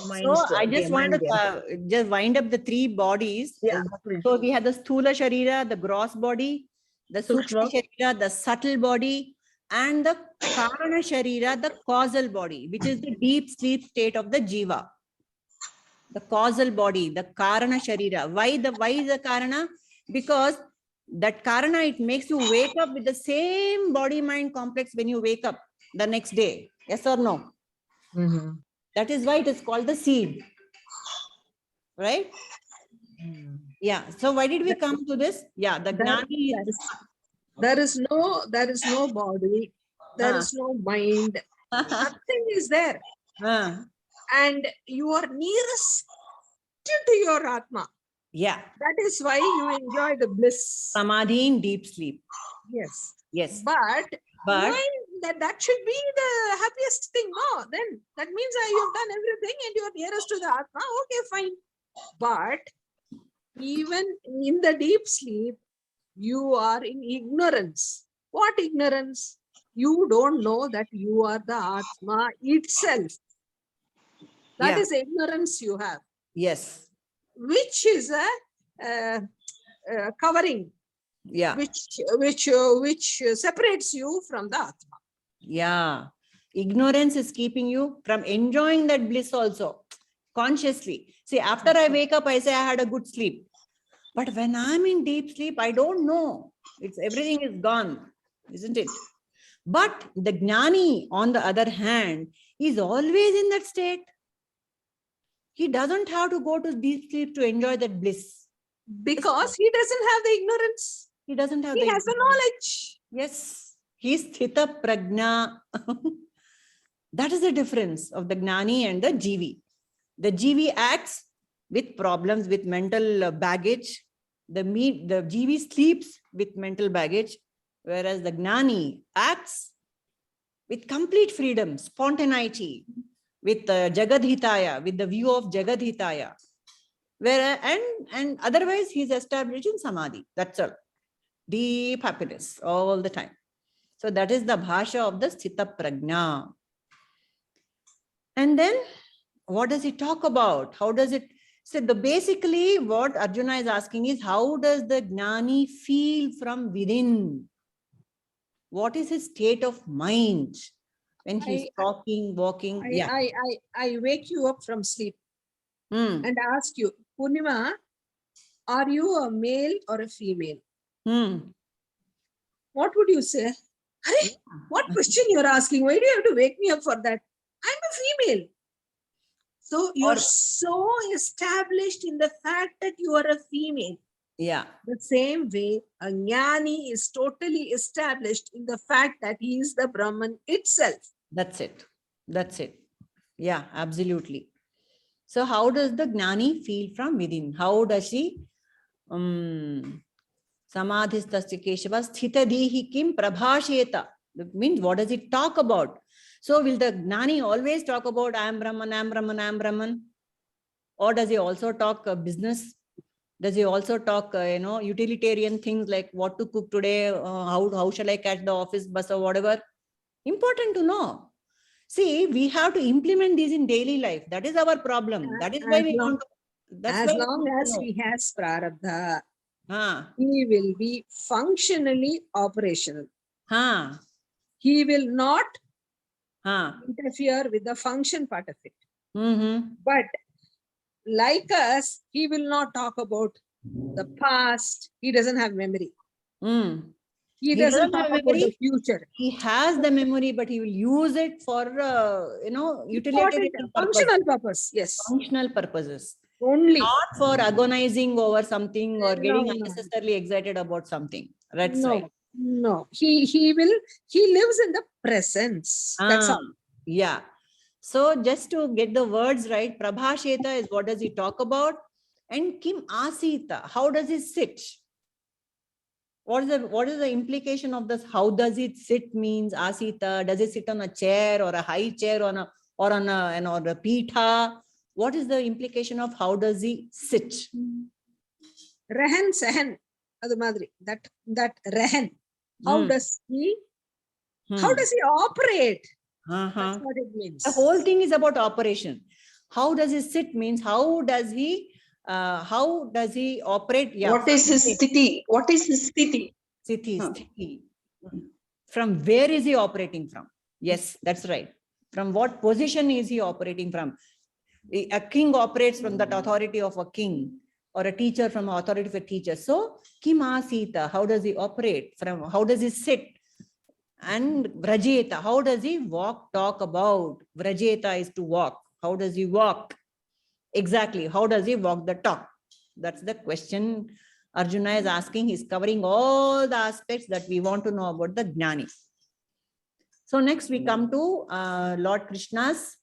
mind. So I just wanted to just wind up the three bodies. Yeah. So we had the sthula sharira, the gross body, the sukshma sharira, the subtle body, and the karana sharira, the causal body, which is the deep sleep state of the jiva. The causal body, the karana sharira. Why is the karana? Because that karana, it makes you wake up with the same body mind complex when you wake up the next day. Yes or no? Mm-hmm. That is why it is called the seed. Right? Yeah. So why did we come to this? Yeah, the gnani. There is no body, there is no mind, nothing is there. And you are nearest to your Atma. Yeah. That is why you enjoy the bliss. Samadhi in deep sleep. Yes. Yes. But why that should be the happiest thing? No, then that means you've done everything and you're nearest to the Atma. Okay, fine. But even in the deep sleep, you are in ignorance. What ignorance? You don't know that you are the Atma itself. That is ignorance you have. Yes. Which is a covering. Yeah. Which separates you from the Atma. Yeah. Ignorance is keeping you from enjoying that bliss also consciously. See, after I wake up, I say I had a good sleep. But when I'm in deep sleep, I don't know. It's everything is gone, isn't it? But the Gnani, on the other hand, is always in that state. He doesn't have to go to deep sleep to enjoy that bliss. Because he doesn't have the ignorance. He doesn't have He the has the knowledge. Yes, he's Sthita Prajna. That is the difference of the Gnani and the Jivi. The Jivi acts with problems, with mental baggage. The Jivi sleeps with mental baggage, whereas the Gnani acts with complete freedom, spontaneity, with Jagadhitaya, with the view of Jagadhitaya. And otherwise he's established in Samadhi. That's all. Deep happiness all the time. So that is the bhasha of the Sthita Prajna. And then what does it talk about? How does it? So basically what Arjuna is asking is, how does the Gnani feel from within? What is his state of mind when he's talking, walking? I wake you up from sleep Hmm. and ask you, Purnima, are you a male or a female? What would you say? Hey, what question you're asking? Why do you have to wake me up for that? I'm a female. So you're so established in the fact that you are a female. Yeah. The same way, a Jnani is totally established in the fact that he is the Brahman itself. That's it. That's it. Yeah, absolutely. So how does the Gnani feel from within? How does she Samadhistasya Keshava Sthitadihi Kim Prabhasheta? That means, what does it talk about? So will the Gnani always talk about I am Brahman, I am Brahman, I am Brahman? Or does he also talk business? Does he also talk, utilitarian things like what to cook today, how shall I catch the office bus or whatever? Important to know. See, we have to implement these in daily life. That is our problem. That is why we want to. As long as he has prarabdha, Huh. he will be functionally operational. Huh. He will not interfere with the function part of it. But like us, he will not talk about the past. He doesn't have memory. He doesn't talk about the future. He has the memory, but he will use it for, utilitarian functional purpose. Yes. Functional purposes. Only. Not for agonizing over something or getting unnecessarily excited about something. That's right. No. He lives in the presence. That's all. Yeah. So just to get the words right, Prabhasheta is what does he talk about? And Kim Asita, how does he sit? What is the implication of this? How does it sit means Asita? Does it sit on a chair or a high chair or a pitha? What is the implication of how does he sit? Rahan Sahan. That Rahan. How does he operate? That's what it means. The whole thing is about operation. How does he sit means how does he operate? Yeah. What is his sthiti? What is his sthiti? Sthiti. From where is he operating from? Yes, that's right. From what position is he operating from? A king operates from that authority of a king, or a teacher from the authority of a teacher. So, Kimasita, how does he operate? From how does he sit? And Vrajeta, how does he walk, talk about? Vrajeta is to walk. How does he walk? Exactly. How does he walk the talk? That's the question Arjuna is asking. He's covering all the aspects that we want to know about the Gnani. So next we come to Lord Krishna's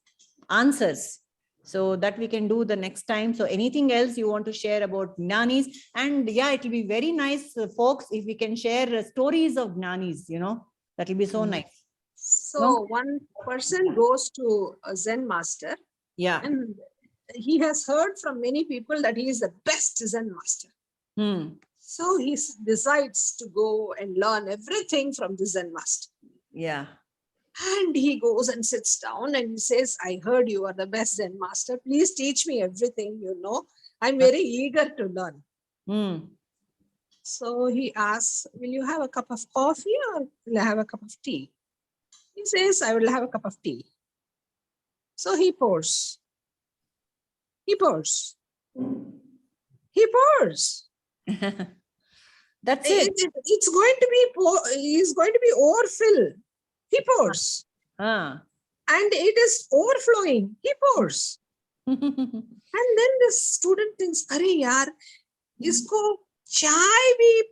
answers. So that we can do the next time. So anything else you want to share about Gnanis? And yeah, it will be very nice, folks, if we can share stories of Gnanis, that will be so nice. So one person goes to a Zen master. Yeah. And he has heard from many people that he is the best Zen master. So he decides to go and learn everything from the Zen master. Yeah. And he goes and sits down and he says, I heard you are the best Zen master. Please teach me everything you know. I'm very eager to learn. So he asks, will you have a cup of coffee or will I have a cup of tea? He says, I will have a cup of tea. So he pours. He pours. He pours. That's it. It's going to be, he's going to be overfill. He pours. Ah. And it is overflowing. He pours. And then the student thinks, "Arey yaar, isko chai bhi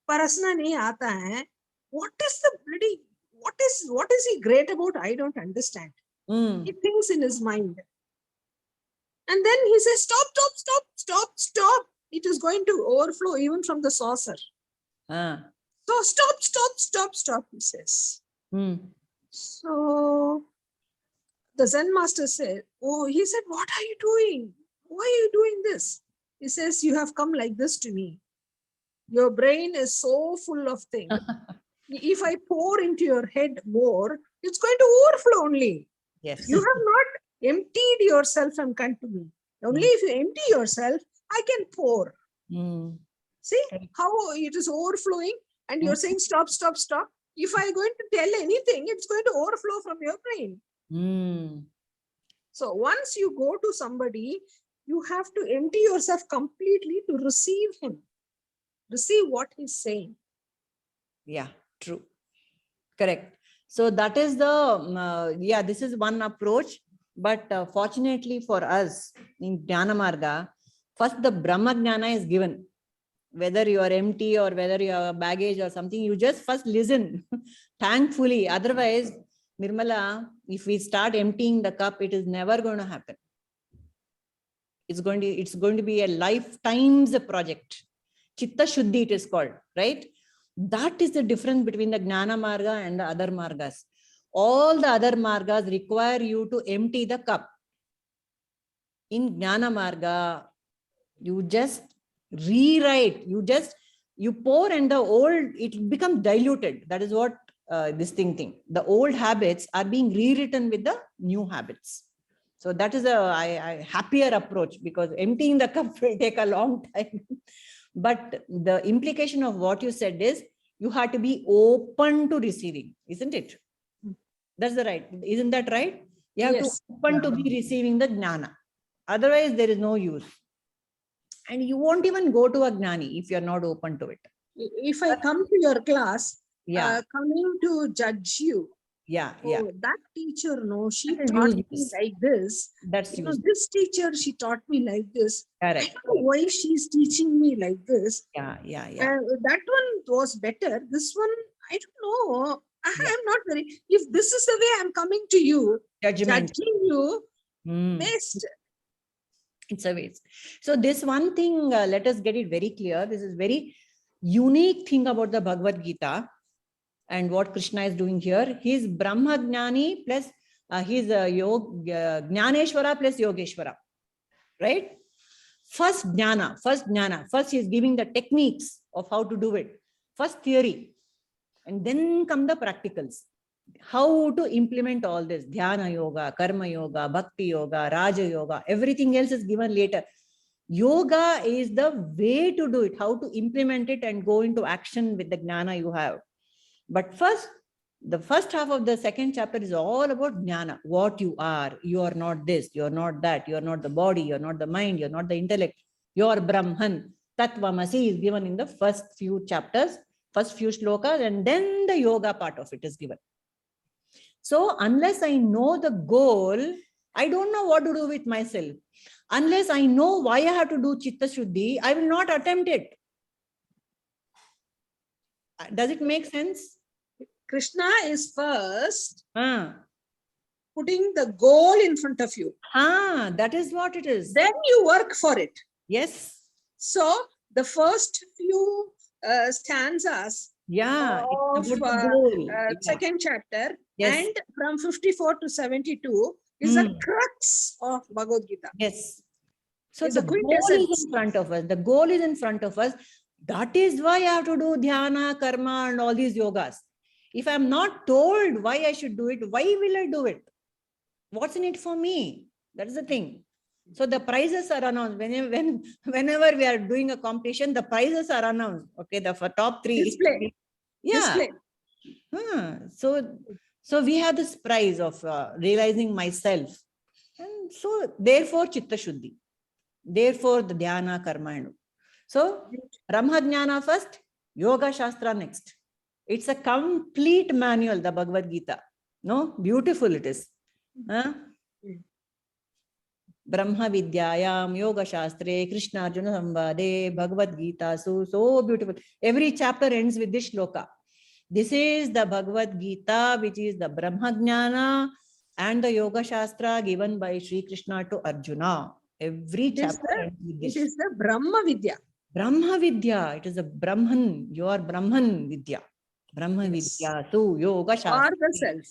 parasna nahi aata hai. What is the bloody, what is he great about? I don't understand." He thinks in his mind. And then he says, "Stop, stop, stop, stop, stop. It is going to overflow even from the saucer. Ah. So stop, stop, stop, stop," he says. So the Zen master said, "Oh," he said, "what are you doing? Why are you doing this?" He says, "You have come like this to me. Your brain is so full of things. If I pour into your head more, it's going to overflow only. Yes. You have not emptied yourself and come to me. Only if you empty yourself, I can pour." See how it is overflowing, and you're saying, "Stop, stop, stop." If I'm going to tell anything, it's going to overflow from your brain. So once you go to somebody, you have to empty yourself completely to receive him, receive what he's saying. Yeah, true. Correct. So that is the, this is one approach. But fortunately for us in Jnana Marga, first the Brahma Jnana is given. Whether you are empty or whether you have baggage or something, you just first listen, thankfully. Otherwise, Nirmala, if we start emptying the cup, it is never going to happen. It's going to be a lifetime's project. Chitta Shuddhi it is called, right? That is the difference between the Jnana Marga and the other Margas. All the other Margas require you to empty the cup. In Jnana Marga, you just rewrite, you pour, and the old, it becomes diluted. That is what this thing. The old habits are being rewritten with the new habits. So that is a happier approach, because emptying the cup will take a long time. But the implication of what you said is you have to be open to receiving, isn't it? That's the right. Isn't that right? You have to open to be receiving the jnana. Otherwise, there is no use. And you won't even go to a jnani if you're not open to it. If I come to your class, coming to judge you, that teacher, no, she taught me like this. That's this teacher, she taught me like this. Correct. I don't know why she's teaching me like this. That one was better. This one, I don't know. I'm not very. If this is the way I'm coming to you, judging you, best. It's a waste. So this one thing, let us get it very clear. This is very unique thing about the Bhagavad Gita and what Krishna is doing here. He is Brahma Jnani plus he is Jnaneshwara plus Yogeshwara, right? First jnana, first he is giving the techniques of how to do it. First theory, and then come the practicals. How to implement all this, dhyana yoga, karma yoga, bhakti yoga, raja yoga, everything else is given later. Yoga is the way to do it, how to implement it and go into action with the jnana you have. But first, the first half of the second chapter is all about jnana, what you are. You are not this, you are not that, you are not the body, you are not the mind, you are not the intellect, you are Brahman. Tattvamasi is given in the first few chapters, first few shlokas, and then the yoga part of it is given. So unless I know the goal, I don't know what to do with myself. Unless I know why I have to do Chitta Shuddhi, I will not attempt it. Does it make sense? Krishna is first putting the goal in front of you. That is what it is. Then you work for it. Yes. So the first few stanzas of second chapter and from 54 to 72 is a crux of Bhagavad Gita. Yes. So the goal is in front of us. The goal is in front of us. That is why I have to do dhyana, karma, and all these yogas. If I'm not told why I should do it, why will I do it? What's in it for me? That is the thing. So the prizes are announced. Whenever we are doing a competition, the prizes are announced. Okay, the for top 3. Display. Yeah. So we have this prize of realizing myself. And so therefore Chitta Shuddhi. Therefore the dhyana, karma. So Brahma Jnana first, Yoga Shastra next. It's a complete manual, the Bhagavad Gita. No, beautiful it is. Huh? Brahma Vidyayam, Yoga Shastre, Krishna Arjuna Samvade, Bhagavad Gita. So beautiful. Every chapter ends with this shloka. This is the Bhagavad Gita, which is the Brahma Jnana and the Yoga Shastra given by Sri Krishna to Arjuna. Every chapter ends with this. It is the Brahma Vidya. Brahma Vidya. It is a Brahman. Your Brahman Vidya. Brahma Vidya tu Yoga Shastra. For the self.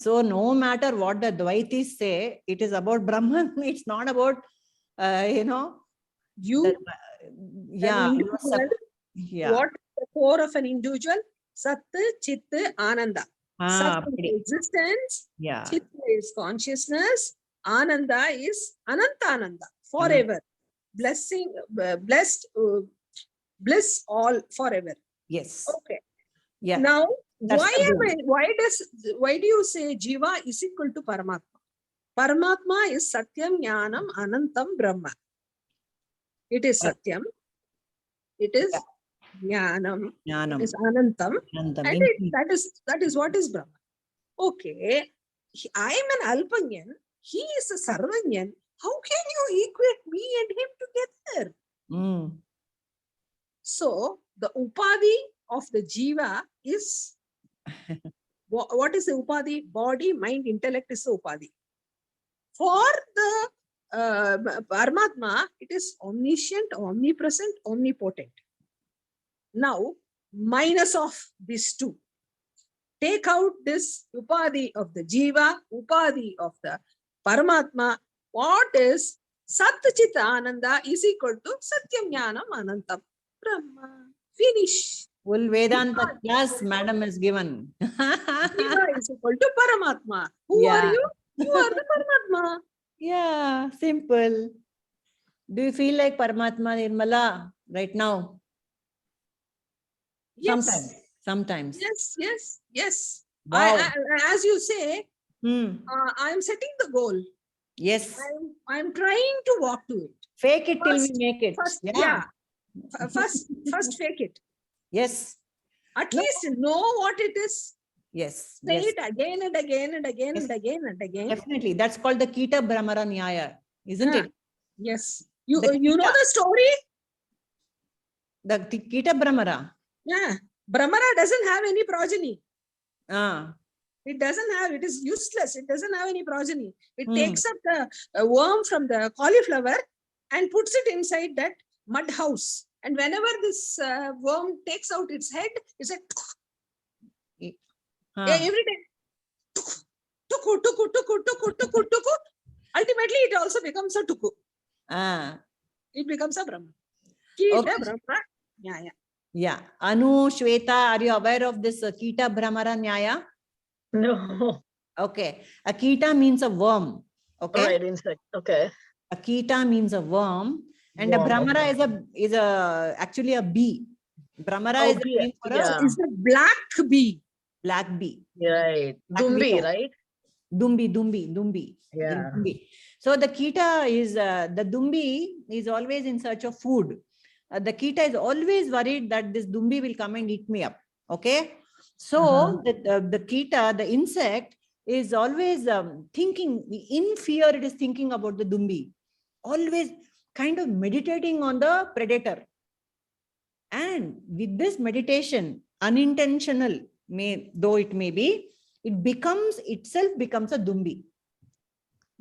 So no matter what the Dvaitis say, it is about Brahman. It's not about, You, yeah, an you are individual, yeah. what is the core of an individual? Sat, Chit, Ananda. Sat is Appadi. existence, Yeah. Chit is consciousness, Ananda is Anantananda, forever. Blessing, blessed, bliss all forever. Yes. Okay. Yeah. Now, That's the why do you say Jiva is equal to Paramatma? Paramatma is Satyam, Jnanam, Anantam, Brahma. It is Satyam. It is Jnanam. Jnanam. It is Anantam. Anantam. And that is what is Brahma. Okay. I am an Alpanyan. He is a Sarvanyan. How can you equate me and him together? Mm. So the Upadhi of the Jiva is what is the Upadhi? Body, mind, intellect is the Upadhi. For the Paramatma, it is omniscient, omnipresent, omnipotent. Now, minus of these two. Take out this Upadhi of the Jiva, Upadhi of the Paramatma. What is Sat Chit Ananda is equal to Satyam Jnanam Anantam Brahma. Finish. Full Vedanta class, madam has given. Jiva is equal to Paramatma. Who are you? You are the Paramatma. Yeah, simple. Do you feel like Paramatma Nirmala right now? Yes. Sometimes. Yes. Wow. As you say, I am setting the goal. Yes. I am trying to walk to it. Fake it till we make it. First fake it. Yes. At least know what it is. Yes. Say it again and again and again and again and again. Definitely. That's called the Kita Brahmara Nyaya, isn't it? Yes. You know the story? The Kita Brahmara. Yeah. Brahmara doesn't have any progeny. Ah. It doesn't have, it is useless. It doesn't have any progeny. It takes up the worm from the cauliflower and puts it inside that mud house. And whenever this worm takes out its head, it's like every day. Tuku. Ultimately, it also becomes a tuku. It becomes a Brahma. Kita Brahma Nyaya. Yeah. Anu, Shweta, are you aware of this Kita Brahmara Nyaya? No. Okay. A Kita means a worm. Okay. Right, insect. Okay. A Kita means a worm, and a Brahmara is actually a bee. Brahmara is a name for a It's a black bee. Black bee. Right. Dumbi, right? Dumbi. Yeah. Dumbi. So the Kita is the Dumbi is always in search of food. The Kita is always worried that this Dumbi will come and eat me up. Okay. So the Kita, the insect, is always thinking in fear. It is thinking about the Dumbi, always kind of meditating on the predator. And with this meditation, unintentional, though it may be, it becomes a Dumbi.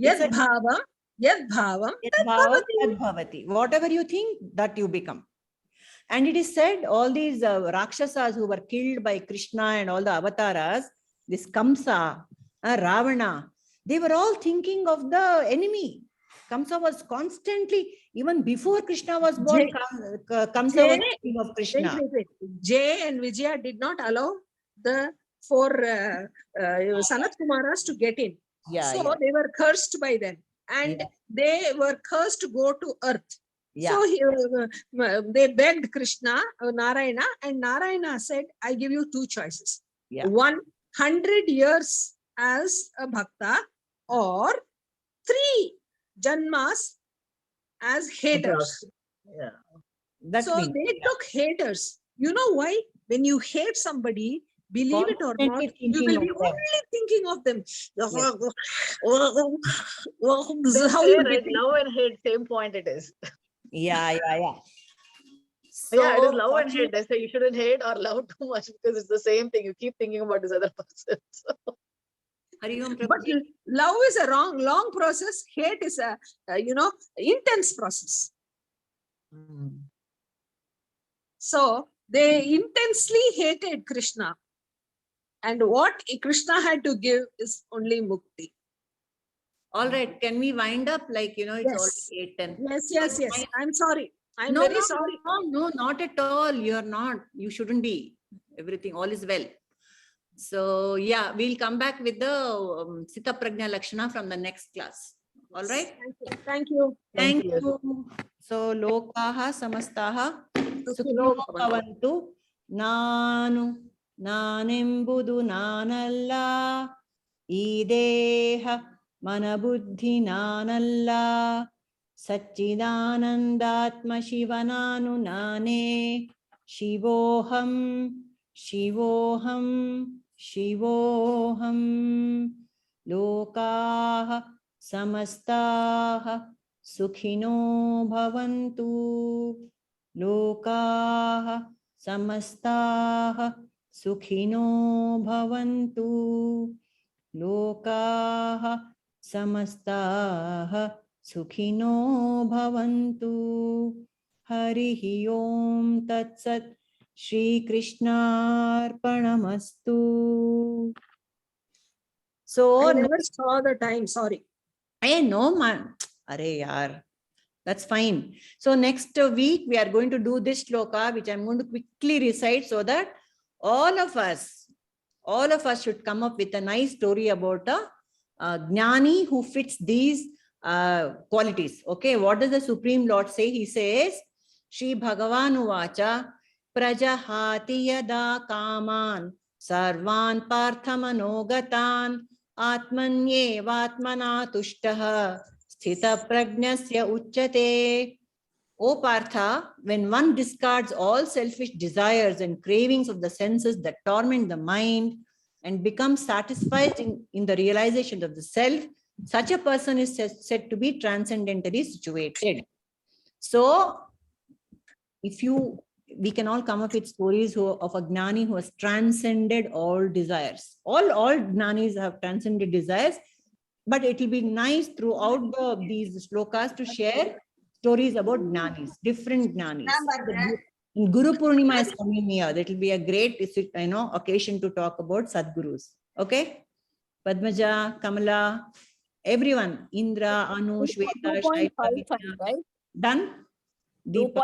Yad bhavam, tad bhavati. Whatever you think, that you become. And it is said all these Rakshasas who were killed by Krishna and all the avatars, this Kamsa, Ravana, they were all thinking of the enemy. Kamsa was constantly, even before Krishna was born, Kamsa was thinking of Krishna. Jay and Vijaya did not allow the four Sanat Kumaras to get in. So they were cursed by them. And they were cursed to go to earth. So they begged Krishna, Narayana, and Narayana said, I give you two choices. 100 years as a bhakta or 3 janmas as haters. That So means, they took haters. You know why? When you hate somebody, believe it or not, constantly you thinking will be of them. only thinking of them. This They is how say, you right, get. love and hate, same point it is. Yeah. Yeah, it is So love and coming- hate. They say you shouldn't hate or love too much because it's the same thing. You keep thinking about this other person. So, Hari Om But Prabhuji. love is a long process. Hate is a intense process. So they intensely hated Krishna. And what Krishna had to give is only mukti. All right, can we wind up? Like, it's Yes. already 8:10. Yes. I'm sorry. I'm No, very sorry. no, not at all. You're not. You shouldn't be. Everything, all is well. So yeah, we'll come back with the Sita Prajna Lakshana from the next class. All right. Thank you. Thank Thank you. you. So lokaha samastaha Sukhino sukhino bhavantu nanembudu nanalla ideha manabuddhi nanalla Satchidanandatma Shivananu Nane Shivoham Lokaha Samastaha Sukhino Bhavantu Lokaha Samastaha Sukhino Bhavantu Lokaha Samastaha Sukhino Bhavantu. Harihi Om Tat Sat. Shri Krishna Arpanamastu. So, I never saw the time. Sorry. no man. Are yaar. That's fine. So next week we are going to do this shloka, which I'm going to quickly recite so that all of us should come up with a nice story about a jnani who fits these qualities. Okay, what does the Supreme Lord say? He says, Shri Bhagavan Uvacha Prajahati Yada Kaman Sarvan Parthamanogatan Atmanyevatmana Tushtaha Sthita Prajnasya Uchyate. O Partha, when one discards all selfish desires and cravings of the senses that torment the mind and becomes satisfied in the realization of the self, such a person is said to be transcendently situated. So, we can all come up with stories of a jnani who has transcended all desires. All jnanis have transcended desires, but it will be nice throughout these shlokas to share stories about jnanis, different jnanis. Guru Purnima is coming here. That will be a great occasion to talk about Sadgurus. Okay? Padmaja, Kamala, everyone, Indra, Anu, Shweta, Shaita, right? done? Deepa.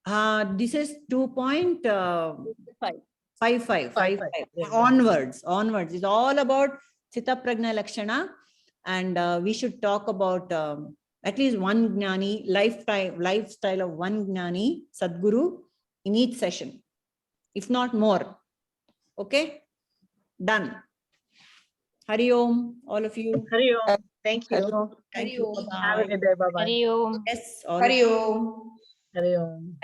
2.55. This is 2.55. Yes. Onwards. It's all about Sita Prajna Lakshana. And we should talk about at least one jnani, lifestyle of one jnani, Sadguru, in each session, if not more. Okay? Done. Hari Om, all of you. Hari Om. Thank you. Thank you. Have a Bye-bye. good day. Bye bye. Hari Om. Yes, all Hari Om. Hari Om.